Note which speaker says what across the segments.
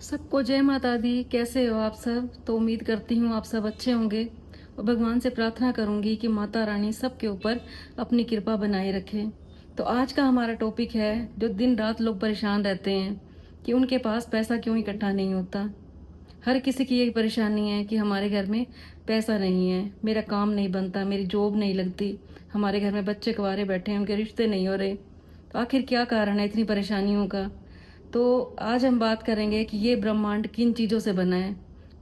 Speaker 1: सबको जय माता दी। कैसे हो आप सब? तो उम्मीद करती हूँ आप सब अच्छे होंगे और भगवान से प्रार्थना करूँगी कि माता रानी सबके ऊपर अपनी कृपा बनाए रखे। तो आज का हमारा टॉपिक है, जो दिन रात लोग परेशान रहते हैं कि उनके पास पैसा क्यों इकट्ठा नहीं होता। हर किसी की यही परेशानी है कि हमारे घर में पैसा नहीं है, मेरा काम नहीं बनता, मेरी जॉब नहीं लगती, हमारे घर में बच्चे कुंवारे बैठे हैं, उनके रिश्ते नहीं हो रहे। तो आखिर क्या कारण है इतनी परेशानियों का? तो आज हम बात करेंगे कि ये ब्रह्मांड किन चीज़ों से बना है।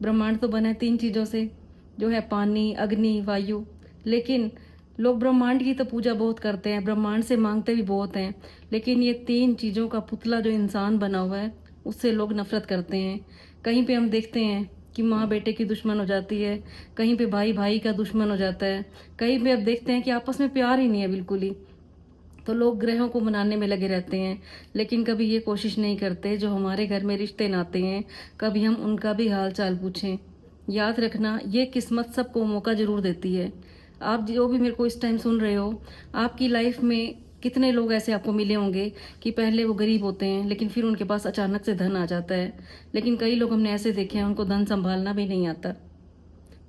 Speaker 1: ब्रह्मांड तो बना है तीन चीज़ों से, जो है पानी, अग्नि, वायु। लेकिन लोग ब्रह्मांड की तो पूजा बहुत करते हैं, ब्रह्मांड से मांगते भी बहुत हैं, लेकिन ये तीन चीज़ों का पुतला जो इंसान बना हुआ है उससे लोग नफरत करते हैं। कहीं पे हम देखते हैं कि माँ बेटे की दुश्मन हो जाती है, कहीं पे भाई भाई का दुश्मन हो जाता है, कहीं पे अब देखते हैं कि आपस में प्यार ही नहीं है बिल्कुल ही। तो लोग ग्रहों को मनाने में लगे रहते हैं, लेकिन कभी ये कोशिश नहीं करते जो हमारे घर में रिश्ते नाते हैं, कभी हम उनका भी हाल चाल पूछें। याद रखना, ये किस्मत सबको मौका ज़रूर देती है। आप जो भी मेरे को इस टाइम सुन रहे हो, आपकी लाइफ में कितने लोग ऐसे आपको मिले होंगे कि पहले वो गरीब होते हैं लेकिन फिर उनके पास अचानक से धन आ जाता है। लेकिन कई लोग हमने ऐसे देखे हैं उनको धन संभालना भी नहीं आता।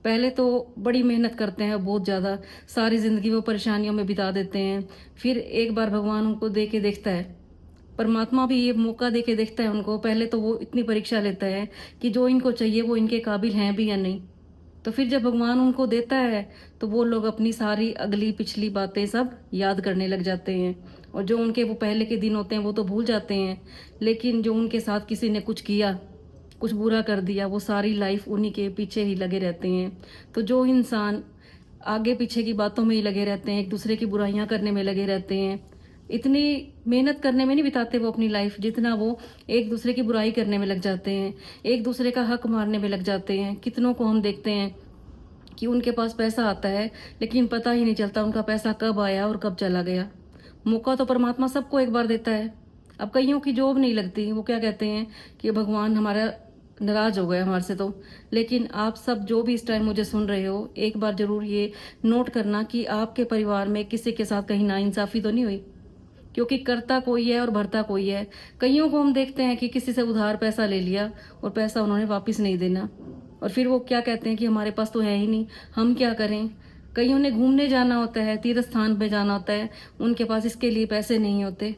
Speaker 1: पहले तो बड़ी मेहनत करते हैं बहुत ज़्यादा, सारी ज़िंदगी वो परेशानियों में बिता देते हैं, फिर एक बार भगवान उनको दे के देखता है, परमात्मा भी ये मौका दे के देखता है उनको। पहले तो वो इतनी परीक्षा लेता है कि जो इनको चाहिए वो इनके काबिल हैं भी या नहीं। तो फिर जब भगवान उनको देता है तो वो लोग अपनी सारी अगली पिछली बातें सब याद करने लग जाते हैं, और जो उनके वो पहले के दिन होते हैं वो तो भूल जाते हैं। लेकिन जो उनके साथ किसी ने कुछ किया, कुछ बुरा कर दिया, वो सारी लाइफ उन्हीं के पीछे ही लगे रहते हैं। तो जो इंसान आगे पीछे की बातों में ही लगे रहते हैं, एक दूसरे की बुराइयां करने में लगे रहते हैं, इतनी मेहनत करने में नहीं बिताते वो अपनी लाइफ, जितना वो एक दूसरे की बुराई करने में लग जाते हैं, एक दूसरे का हक मारने में लग जाते हैं। कितनों को हम देखते हैं कि उनके पास पैसा आता है लेकिन पता ही नहीं चलता उनका पैसा कब आया और कब चला गया। मौका तो परमात्मा सबको एक बार देता है। अब कईयों की जॉब नहीं लगती, वो क्या कहते हैं कि भगवान हमारा नाराज हो गया हमारे से। तो लेकिन आप सब जो भी इस टाइम मुझे सुन रहे हो, एक बार जरूर ये नोट करना कि आपके परिवार में किसी के साथ कहीं नाइंसाफी तो नहीं हुई, क्योंकि करता कोई है और भरता कोई है। कईयों को हम देखते हैं कि किसी से उधार पैसा ले लिया और पैसा उन्होंने वापस नहीं देना, और फिर वो क्या कहते हैं कि हमारे पास तो है ही नहीं, हम क्या करें। कईयों ने घूमने जाना होता है, तीर्थ स्थान पे जाना होता है, उनके पास इसके लिए पैसे नहीं होते।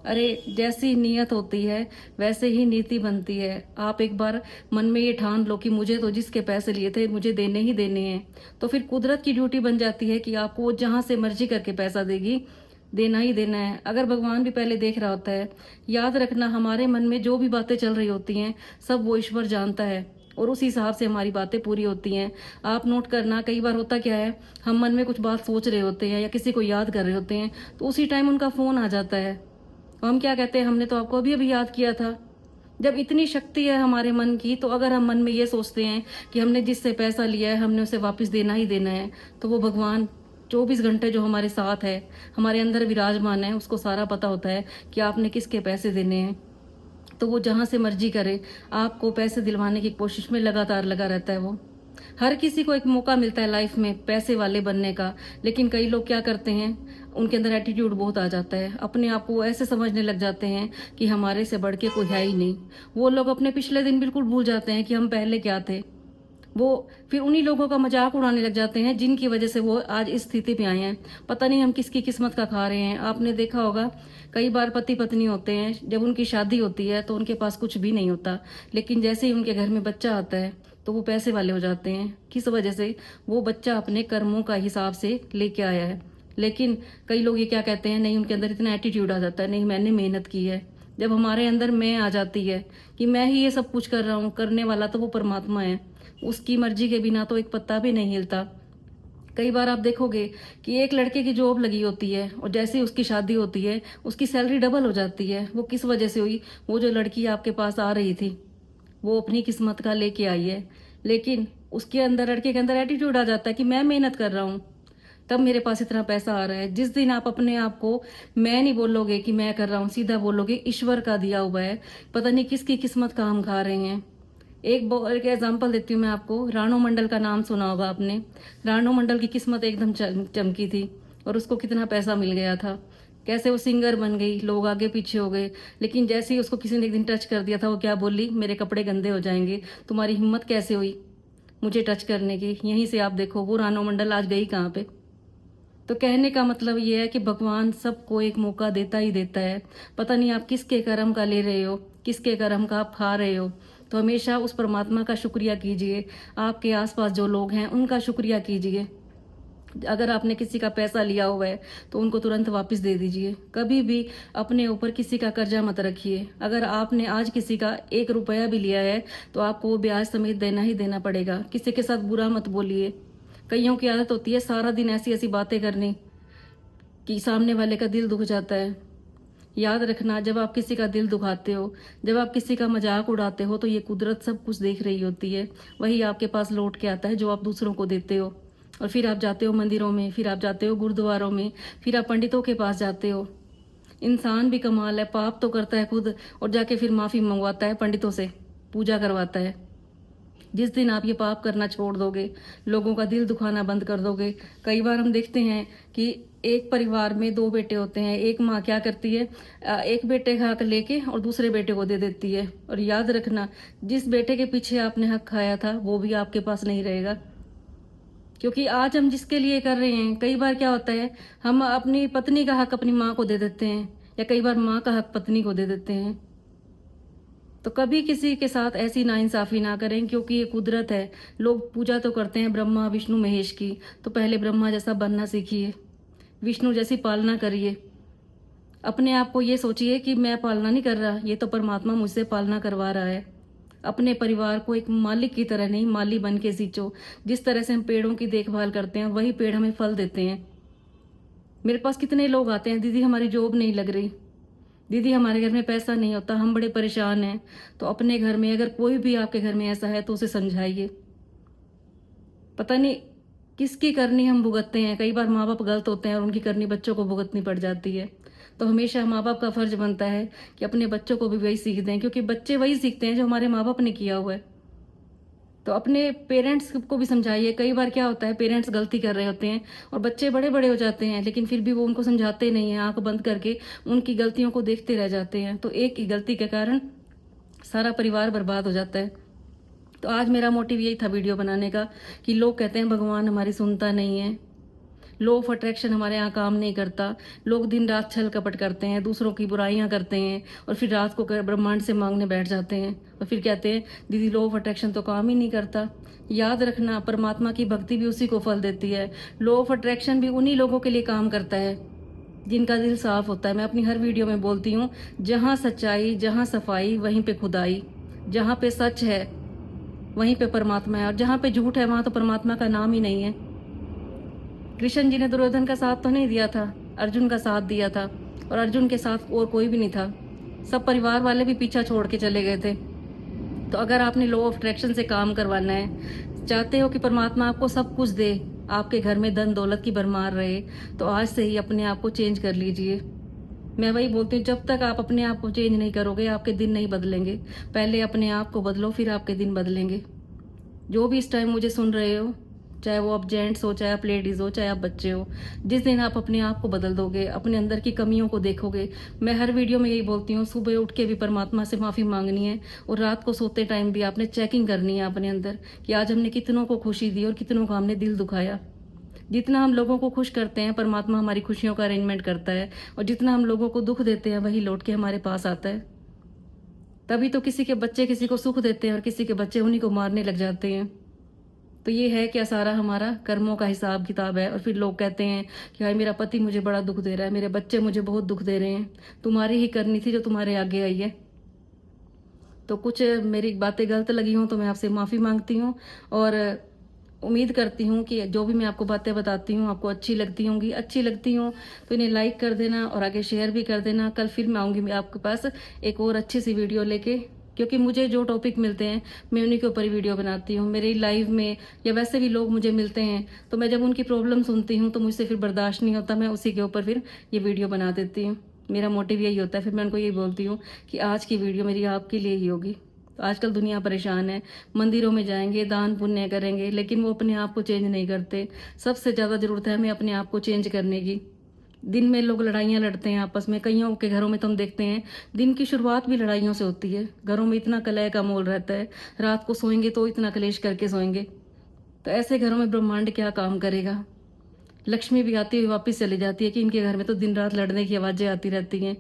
Speaker 1: अरे जैसी नीयत होती है वैसे ही नीति बनती है। आप एक बार मन में ये ठान लो कि मुझे तो जिसके पैसे लिए थे मुझे देने ही देने हैं, तो फिर कुदरत की ड्यूटी बन जाती है कि आपको वो जहाँ से मर्जी करके पैसा देगी, देना ही देना है। अगर भगवान भी पहले देख रहा होता है, याद रखना हमारे मन में जो भी बातें चल रही होती हैं सब वो ईश्वर जानता है, और उस हिसाब से हमारी बातें पूरी होती हैं। आप नोट करना, कई बार होता क्या है, हम मन में कुछ बात सोच रहे होते हैं या किसी को याद कर रहे होते हैं, तो उसी टाइम उनका फ़ोन आ जाता है। तो हम क्या कहते हैं, हमने तो आपको अभी अभी याद किया था। जब इतनी शक्ति है हमारे मन की, तो अगर हम मन में ये सोचते हैं कि हमने जिससे पैसा लिया है हमने उसे वापस देना ही देना है, तो वो भगवान 24 घंटे जो हमारे साथ है, हमारे अंदर विराजमान है, उसको सारा पता होता है कि आपने किसके पैसे देने हैं। तो वो जहाँ से मर्जी करे, आपको पैसे दिलवाने की कोशिश में लगातार लगा रहता है वो। हर किसी को एक मौका मिलता है लाइफ में पैसे वाले बनने का, लेकिन कई लोग क्या करते हैं, उनके अंदर एटीट्यूड बहुत आ जाता है, अपने आप को ऐसे समझने लग जाते हैं कि हमारे से बढ़ के कोई है ही नहीं। वो लोग अपने पिछले दिन बिल्कुल भूल जाते हैं कि हम पहले क्या थे। वो फिर उन्हीं लोगों का मजाक उड़ाने लग जाते हैं जिनकी वजह से वो आज इस स्थिति पे आए हैं। पता नहीं हम किसकी किस्मत का खा रहे हैं। आपने देखा होगा, कई बार पति पत्नी होते हैं, जब उनकी शादी होती है तो उनके पास कुछ भी नहीं होता, लेकिन जैसे ही उनके घर में बच्चा आता है तो वो पैसे वाले हो जाते हैं। किस वजह से? वो बच्चा अपने कर्मों का हिसाब से लेके आया है। लेकिन कई लोग ये क्या कहते हैं, नहीं, उनके अंदर इतना एटीट्यूड आ जाता है, नहीं मैंने मेहनत की है। जब हमारे अंदर मैं आ जाती है कि मैं ही ये सब कुछ कर रहा हूँ, करने वाला तो वो परमात्मा है, उसकी मर्जी के बिना तो एक पत्ता भी नहीं हिलता। कई बार आप देखोगे कि एक लड़के की जॉब लगी होती है और जैसे ही उसकी शादी होती है उसकी सैलरी डबल हो जाती है। वो किस वजह से हुई? वो जो लड़की आपके पास आ रही थी वो अपनी किस्मत का लेके आई है, लेकिन उसके अंदर, लड़के के अंदर एटीट्यूड आ जाता है कि मैं मेहनत कर रहा हूँ तब मेरे पास इतना पैसा आ रहा है। जिस दिन आप अपने आप को मैं नहीं बोलोगे कि मैं कर रहा हूँ, सीधा बोलोगे ईश्वर का दिया हुआ है, पता नहीं किसकी किस्मत का हम खा रहे हैं। एक एग्जांपल देती हूँ मैं आपको। राणो मंडल का नाम सुना होगा आपने। राणो मंडल की किस्मत एकदम चमकी थी और उसको कितना पैसा मिल गया था। कैसे वो सिंगर बन गई, लोग आगे पीछे हो गए। लेकिन जैसे ही उसको किसी ने एक दिन टच कर दिया था, वो क्या बोली, मेरे कपड़े गंदे हो जाएंगे। तुम्हारी हिम्मत कैसे हुई मुझे टच करने की। यहीं से आप देखो वो रानो मंडल आज गई कहाँ पे। तो कहने का मतलब ये है कि भगवान सबको एक मौका देता ही देता है। पता नहीं आप किसके कर्म का ले रहे हो, किसके कर्म का आप खा रहे हो। तो हमेशा उस परमात्मा का शुक्रिया कीजिए। आपके आसपास जो लोग हैं उनका शुक्रिया कीजिए। अगर आपने किसी का पैसा लिया हुआ है तो उनको तुरंत वापस दे दीजिए। कभी भी अपने ऊपर किसी का कर्जा मत रखिए। अगर आपने आज किसी का 1 रुपया भी लिया है तो आपको वो ब्याज समेत देना ही देना पड़ेगा। किसी के साथ बुरा मत बोलिए। कईयों की आदत होती है सारा दिन ऐसी ऐसी बातें करनी कि सामने वाले का दिल दुख जाता है। याद रखना, जब आप किसी का दिल दुखाते हो, जब आप किसी का मजाक उड़ाते हो, तो ये कुदरत सब कुछ देख रही होती है। वही आपके पास लौट के आता है जो आप दूसरों को देते हो। और फिर आप जाते हो मंदिरों में, फिर आप जाते हो गुरुद्वारों में, फिर आप पंडितों के पास जाते हो। इंसान भी कमाल है, पाप तो करता है खुद और जाके फिर माफ़ी मंगवाता है पंडितों से, पूजा करवाता है। जिस दिन आप ये पाप करना छोड़ दोगे, लोगों का दिल दुखाना बंद कर दोगे। कई बार हम देखते हैं कि एक परिवार में 2 बेटे होते हैं। एक माँ क्या करती है, एक बेटे का हक लेके और दूसरे बेटे को दे देती है। और याद रखना, जिस बेटे के पीछे आपने हक खाया था वो भी आपके पास नहीं रहेगा। क्योंकि आज हम जिसके लिए कर रहे हैं, कई बार क्या होता है, हम अपनी पत्नी का हक अपनी माँ को दे देते हैं, या कई बार माँ का हक पत्नी को दे देते हैं। तो कभी किसी के साथ ऐसी नाइंसाफी ना करें, क्योंकि ये कुदरत है। लोग पूजा तो करते हैं ब्रह्मा विष्णु महेश की, तो पहले ब्रह्मा जैसा बनना सीखिए, विष्णु जैसी पालना करिए। अपने आप को ये सोचिए कि मैं पालना नहीं कर रहा, ये तो परमात्मा मुझसे पालना करवा रहा है। अपने परिवार को एक मालिक की तरह नहीं, माली बन के सींचो। जिस तरह से हम पेड़ों की देखभाल करते हैं, वही पेड़ हमें फल देते हैं। मेरे पास कितने लोग आते हैं, दीदी हमारी जॉब नहीं लग रही, दीदी हमारे घर में पैसा नहीं होता, हम बड़े परेशान हैं। तो अपने घर में अगर कोई भी आपके घर में ऐसा है तो उसे समझाइए। पता नहीं किसकी करनी हम भुगतते हैं। कई बार माँ बाप गलत होते हैं और उनकी करनी बच्चों को भुगतनी पड़ जाती है। तो हमेशा माँ बाप का फर्ज बनता है कि अपने बच्चों को भी वही सीख दें, क्योंकि बच्चे वही सीखते हैं जो हमारे माँ बाप ने किया हुआ है। तो अपने पेरेंट्स को भी समझाइए। कई बार क्या होता है, पेरेंट्स गलती कर रहे होते हैं और बच्चे बड़े बड़े हो जाते हैं, लेकिन फिर भी वो उनको समझाते नहीं हैं, आंख बंद करके उनकी गलतियों को देखते रह जाते हैं। तो एक ही गलती के कारण सारा परिवार बर्बाद हो जाता है। तो आज मेरा मोटिव यही था वीडियो बनाने का, कि लोग कहते हैं भगवान हमारी सुनता नहीं है, लॉ ऑफ अट्रैक्शन हमारे यहाँ काम नहीं करता। लोग दिन रात छल कपट करते हैं, दूसरों की बुराइयां करते हैं और फिर रात को ब्रह्मांड से मांगने बैठ जाते हैं और फिर कहते हैं दीदी लॉ ऑफ अट्रैक्शन तो काम ही नहीं करता। याद रखना, परमात्मा की भक्ति भी उसी को फल देती है। लॉ ऑफ अट्रैक्शन भी उन्हीं लोगों के लिए काम करता है जिनका दिल साफ होता है। मैं अपनी हर वीडियो में बोलती हूँ, जहाँ सच्चाई, जहाँ सफाई, वहीं पे खुदाई। जहाँ पे सच है वहीं पे परमात्मा है, और जहाँ पे झूठ है वहाँ तो परमात्मा का नाम ही नहीं है। कृष्ण जी ने दुर्योधन का साथ तो नहीं दिया था, अर्जुन का साथ दिया था, और अर्जुन के साथ और कोई भी नहीं था। सब परिवार वाले भी पीछा छोड़ के चले गए थे। तो अगर आपने लॉ ऑफ अट्रैक्शन से काम करवाना है, चाहते हो कि परमात्मा आपको सब कुछ दे, आपके घर में धन दौलत की भरमार रहे, तो आज से ही अपने आप को चेंज कर लीजिए। मैं वही बोलती हूँ, जब तक आप अपने आप को चेंज नहीं करोगे आपके दिन नहीं बदलेंगे। पहले अपने आप को बदलो, फिर आपके दिन बदलेंगे। जो भी इस टाइम मुझे सुन रहे हो, चाहे वो आप जेंट्स हो, चाहे आप लेडीज़ हो, चाहे आप बच्चे हो, जिस दिन आप अपने आप को बदल दोगे, अपने अंदर की कमियों को देखोगे। मैं हर वीडियो में यही बोलती हूँ, सुबह उठ के भी परमात्मा से माफ़ी मांगनी है, और रात को सोते टाइम भी आपने चेकिंग करनी है अपने अंदर कि आज हमने कितनों को खुशी दी और कितनों का हमने दिल दुखाया। जितना हम लोगों को खुश करते हैं, परमात्मा हमारी खुशियों का अरेंजमेंट करता है, और जितना हम लोगों को दुख देते हैं वही लौट के हमारे पास आता है। तभी तो किसी के बच्चे किसी को सुख देते हैं और किसी के बच्चे उन्हीं को मारने लग जाते हैं। तो ये है क्या, सारा हमारा कर्मों का हिसाब किताब है। और फिर लोग कहते हैं कि भाई मेरा पति मुझे बड़ा दुख दे रहा है, मेरे बच्चे मुझे बहुत दुख दे रहे हैं। तुम्हारी ही करनी थी जो तुम्हारे आगे आई है। तो कुछ मेरी बातें गलत लगी हों तो मैं आपसे माफ़ी मांगती हूँ, और उम्मीद करती हूँ कि जो भी मैं आपको बातें बताती हूँ आपको अच्छी लगती होंगी। अच्छी लगती हूँ तो इन्हें लाइक कर देना और आगे शेयर भी कर देना। कल फिर मैं आऊँगी आपके पास एक और अच्छी सी वीडियो लेके, क्योंकि मुझे जो टॉपिक मिलते हैं मैं उन्हीं के ऊपर वीडियो बनाती हूँ। मेरे लाइव में या वैसे भी लोग मुझे मिलते हैं, तो मैं जब उनकी प्रॉब्लम सुनती हूँ तो मुझसे फिर बर्दाश्त नहीं होता, मैं उसी के ऊपर फिर ये वीडियो बना देती हूँ। मेरा मोटिव यही होता है। फिर मैं उनको यही बोलती हूँ कि आज की वीडियो मेरी आपके लिए ही होगी। तो आजकल दुनिया परेशान है, मंदिरों में जाएंगे, दान पुण्य करेंगे, लेकिन वो अपने आप को चेंज नहीं करते। सबसे ज़्यादा ज़रूरत है हमें अपने आप को चेंज करने की। दिन में लोग लड़ाइयाँ लड़ते हैं आपस में, कईयों के घरों में तो हम देखते हैं दिन की शुरुआत भी लड़ाइयों से होती है। घरों में इतना कलह का माहौल रहता है, रात को सोएंगे तो इतना कलेश करके सोएंगे। तो ऐसे घरों में ब्रह्मांड क्या काम करेगा। लक्ष्मी भी आती हुई वापस चली जाती है कि इनके घर में तो दिन रात लड़ने की आवाज़ें आती रहती हैं।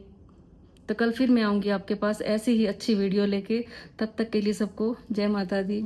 Speaker 1: तो कल फिर मैं आऊँगी आपके पास ऐसी ही अच्छी वीडियो लेके। तब तक के लिए सबको जय माता दी।